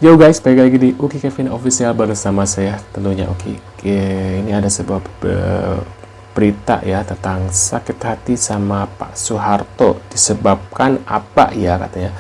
Yo guys, balik lagi di Uki Kevin Official bersama saya tentunya Uki. Ini ada sebuah berita ya tentang sakit hati sama Pak Soeharto. Disebabkan apa ya katanya?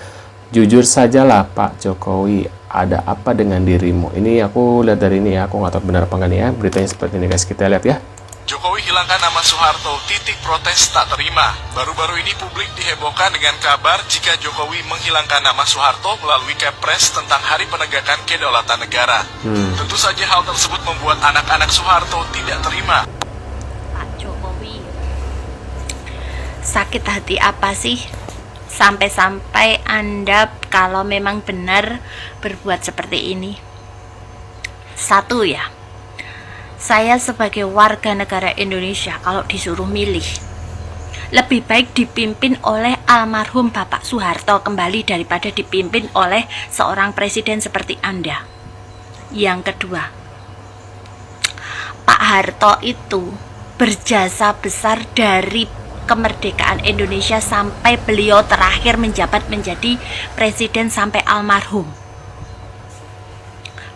Jujur sajalah Pak Jokowi, ada apa dengan dirimu? Ini aku lihat dari ini ya, aku nggak tahu benar apa enggak nih ya. Beritanya seperti ini guys, kita lihat ya. Jokowi hilangkan nama Soeharto, titik protes tak terima. Baru-baru ini publik dihebohkan dengan kabar jika Jokowi menghilangkan nama Soeharto melalui Kepres tentang Hari Penegakan Kedaulatan Negara. Tentu saja hal tersebut membuat anak-anak Soeharto tidak terima. Pak Jokowi, sakit hati apa sih? Sampai-sampai Anda kalau memang benar berbuat seperti ini. Satu ya, saya sebagai warga negara Indonesia kalau disuruh milih, lebih baik dipimpin oleh almarhum Bapak Soeharto kembali daripada dipimpin oleh seorang presiden seperti Anda. Yang kedua, Pak Harto itu berjasa besar dari kemerdekaan Indonesia sampai beliau terakhir menjabat menjadi presiden sampai almarhum.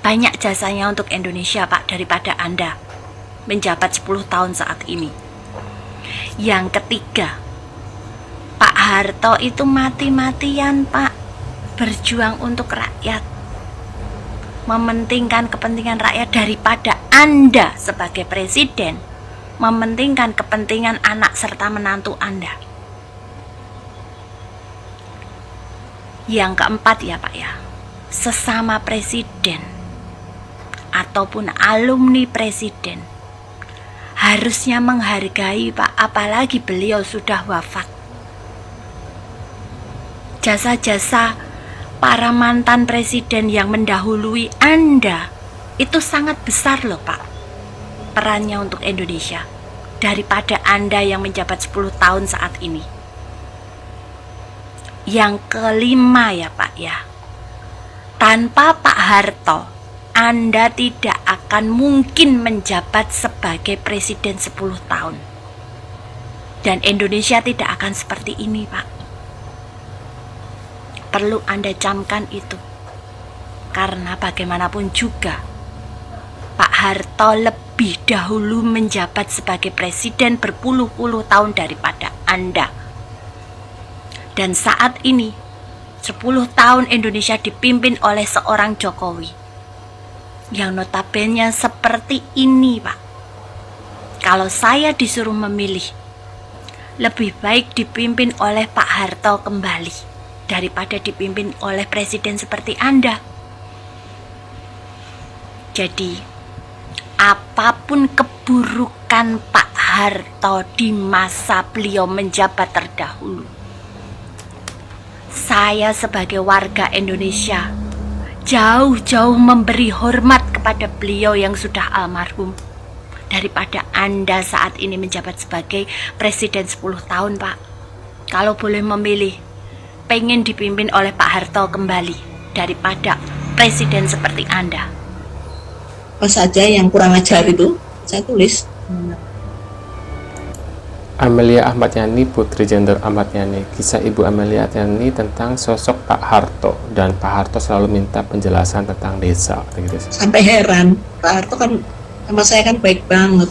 Banyak jasanya untuk Indonesia Pak daripada Anda menjabat 10 tahun saat ini. Yang ketiga, Pak Harto itu mati-matian Pak berjuang untuk rakyat, mementingkan kepentingan rakyat daripada Anda sebagai presiden mementingkan kepentingan anak serta menantu Anda. Yang keempat ya Pak ya, sesama presiden ataupun alumni presiden harusnya menghargai Pak, apalagi beliau sudah wafat. Jasa-jasa para mantan presiden yang mendahului Anda itu sangat besar loh Pak, perannya untuk Indonesia daripada Anda yang menjabat 10 tahun saat ini. Yang kelima ya Pak ya, tanpa Pak Harto Anda tidak akan mungkin menjabat sebagai presiden 10 tahun. Dan Indonesia tidak akan seperti ini, Pak. Perlu Anda camkan itu. Karena bagaimanapun juga, Pak Harto lebih dahulu menjabat sebagai presiden berpuluh-puluh tahun daripada Anda. Dan saat ini, 10 tahun Indonesia dipimpin oleh seorang Jokowi yang notabene seperti ini Pak. Kalau saya disuruh memilih, lebih baik dipimpin oleh Pak Harto kembali daripada dipimpin oleh presiden seperti Anda. Jadi apapun keburukan Pak Harto di masa beliau menjabat terdahulu, saya sebagai warga Indonesia jauh-jauh memberi hormat kepada beliau yang sudah almarhum daripada Anda saat ini menjabat sebagai presiden 10 tahun Pak. Kalau boleh memilih, pengen dipimpin oleh Pak Harto kembali daripada presiden seperti Anda. Apa saja yang kurang ajar itu saya tulis. Amelia Ahmad Yani, Putri Jenderal Ahmad Yani. Kisah Ibu Amelia Yani tentang sosok Pak Harto, dan Pak Harto selalu minta penjelasan tentang desa gitu. Sampai heran, Pak Harto kan sama saya kan baik banget.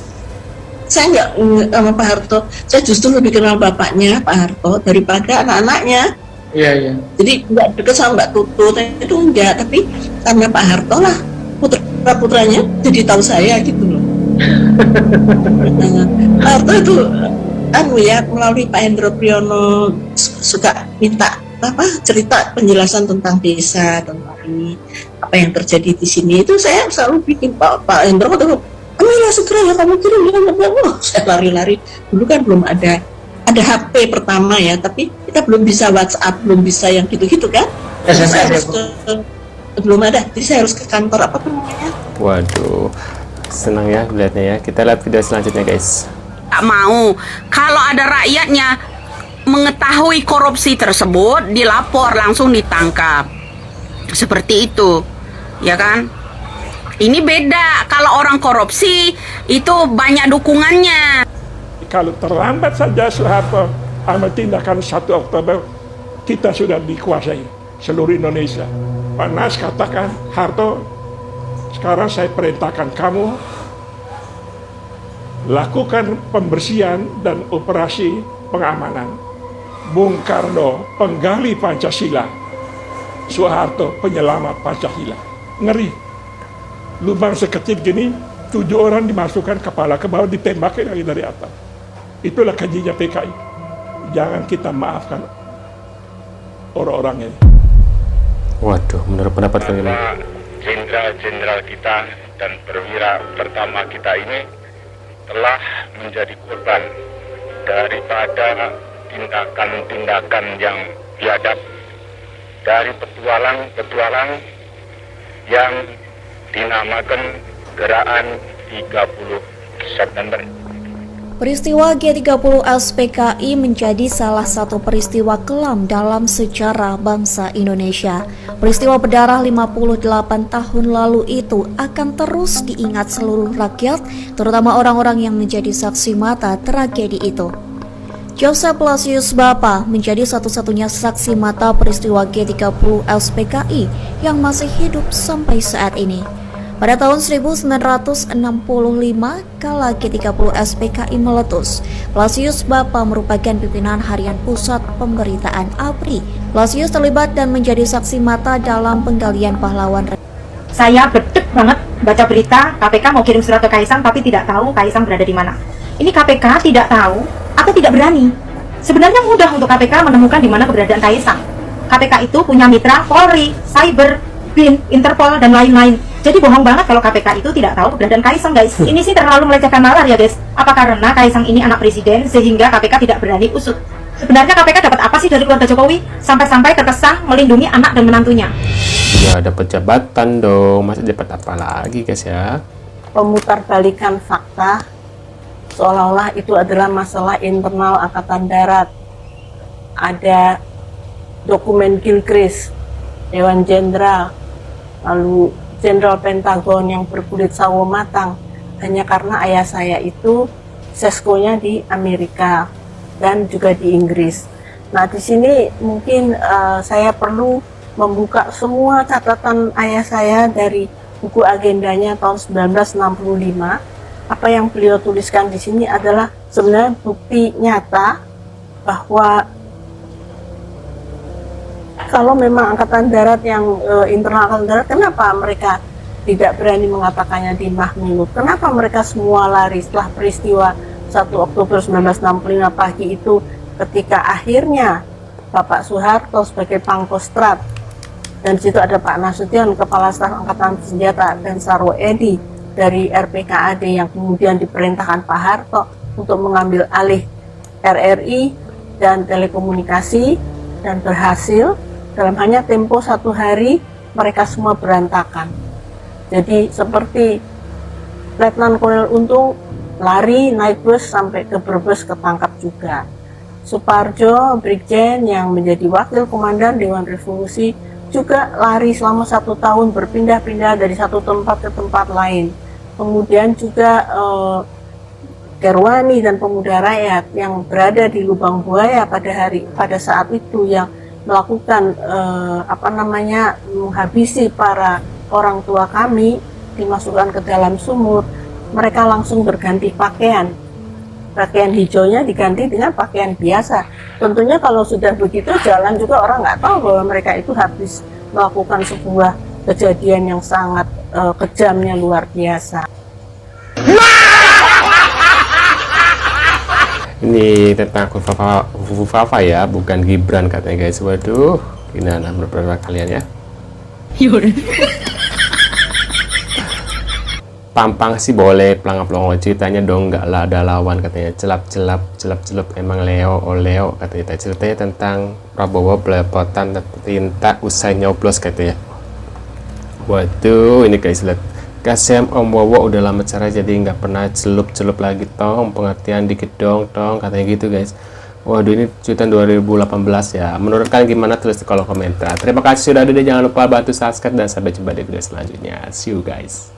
Saya nggak sama Pak Harto, saya justru lebih kenal bapaknya Pak Harto daripada anak-anaknya. Iya. Jadi nggak deket sama Mbak Tutut itu enggak, tapi karena Pak Harto lah putra-putranya jadi tahu saya gitu loh. Pak Harto itu melalui Pak Hendro Priyono suka minta cerita penjelasan tentang desa, tentang ini apa yang terjadi di sini. Itu saya selalu bikin Pak Hendro tuh, Amelia segera ya kamu kirim saya lari-lari. Dulu kan belum ada HP pertama ya, tapi kita belum bisa WhatsApp, belum bisa yang gitu-gitu kan. SMS belum ada, jadi saya harus ke kantor apa namanya. Waduh, senang ya melihatnya ya. Kita lihat video selanjutnya guys. Tak mau kalau ada rakyatnya mengetahui korupsi tersebut dilapor langsung ditangkap seperti itu ya kan. Ini beda, kalau orang korupsi itu banyak dukungannya. Kalau terlambat saja Soeharto ambil tindakan 1 Oktober, kita sudah dikuasai seluruh Indonesia. Pak Nas katakan, Harto, sekarang saya perintahkan kamu lakukan pembersihan dan operasi pengamanan. Bung Karno, penggali Pancasila. Soeharto, penyelamat Pancasila. Ngeri. Lubang sekecil gini, 7 orang dimasukkan kepala ke bawah, ditembakin lagi dari atas. Itulah kajinya PKI. Jangan kita maafkan orang-orang ini. Waduh, menurut pendapat kalian? Karena jenderal-jenderal kita dan perwira pertama kita ini telah menjadi korban daripada tindakan-tindakan yang biadab, dari petualang-petualang yang dinamakan Gerakan 30 September. Peristiwa G30 SPKI menjadi salah satu peristiwa kelam dalam sejarah bangsa Indonesia. Peristiwa berdarah 58 tahun lalu itu akan terus diingat seluruh rakyat, terutama orang-orang yang menjadi saksi mata tragedi itu. Joseph Blasius Bapa menjadi satu-satunya saksi mata peristiwa G30 SPKI yang masih hidup sampai saat ini. Pada tahun 1965, kala G30 SPKI meletus, Blasius Bapa merupakan pimpinan harian pusat pemberitaan APRI. Blasius terlibat dan menjadi saksi mata dalam penggalian pahlawan. Saya bedek banget baca berita KPK mau kirim surat ke Kaisang tapi tidak tahu Kaisang berada di mana. Ini KPK tidak tahu atau tidak berani. Sebenarnya mudah untuk KPK menemukan di mana keberadaan Kaisang. KPK itu punya mitra Polri, Cyber, BIN, Interpol, dan lain-lain. Jadi bohong banget kalau KPK itu tidak tahu keberadaan Kaisang, guys. Ini sih terlalu melecehkan nalar ya, guys. Apa karena Kaisang ini anak presiden sehingga KPK tidak berani usut? Sebenarnya KPK dapat apa sih dari keluarga Jokowi sampai-sampai terkesan melindungi anak dan menantunya? Ya dapat jabatan dong, masa dapat apa lagi guys ya? Pemutarbalikan fakta seolah-olah itu adalah masalah internal Angkatan Darat. Ada dokumen Gilchrist, Dewan Jenderal, lalu Jenderal Pentagon yang berkulit sawo matang, hanya karena ayah saya itu seskonya di Amerika dan juga di Inggris. Nah, di sini mungkin saya perlu membuka semua catatan ayah saya dari buku agendanya tahun 1965. Apa yang beliau tuliskan di sini adalah sebenarnya bukti nyata bahwa kalau memang Angkatan Darat yang internal Angkatan Darat, kenapa mereka tidak berani mengatakannya di Mahmilud? Kenapa mereka semua lari setelah peristiwa 1 Oktober 1965 pagi itu, ketika akhirnya Bapak Soeharto sebagai Pangkostrat, dan di situ ada Pak Nasution, Kepala Staf Angkatan Senjata, dan Sarwo Edi dari RPKAD yang kemudian diperintahkan Pak Harto untuk mengambil alih RRI dan telekomunikasi, dan berhasil. Dalam hanya tempo 1 hari mereka semua berantakan. Jadi seperti Letnan Kolonel Untung lari naik bus sampai ke Brebes, ketangkap juga. Suparjo, Brigjen yang menjadi wakil komandan Dewan Revolusi juga lari selama 1 tahun, berpindah-pindah dari satu tempat ke tempat lain. Kemudian juga Gerwani dan Pemuda Rakyat yang berada di Lubang Buaya pada saat itu, yang melakukan menghabisi para orang tua kami, dimasukkan ke dalam sumur. Mereka langsung berganti pakaian hijaunya diganti dengan pakaian biasa. Tentunya kalau sudah begitu jalan juga orang nggak tahu bahwa mereka itu habis melakukan sebuah kejadian yang sangat kejamnya luar biasa. Ini tentang Fufafa ya, bukan Gibran katanya guys. Waduh, gimana menurut kalian ya? Pampang sih boleh, pelangap-pelongo ceritanya dong, nggak lah ada lawan katanya. Celap-celap emang Leo katanya. Ceritanya tentang Prabowo belepotan tinta usai nyoblos katanya. Waduh, ini guys, lihat. Kasihan Om Wowo udah lama cerai jadi nggak pernah celup lagi tong, pengertian dikit dong katanya gitu guys. Waduh, ini cuitan 2018 ya. Menurut kalian gimana? Tulis di kolom komentar. Terima kasih sudah ada, jangan lupa bantu subscribe dan sampai jumpa di video selanjutnya. See you guys.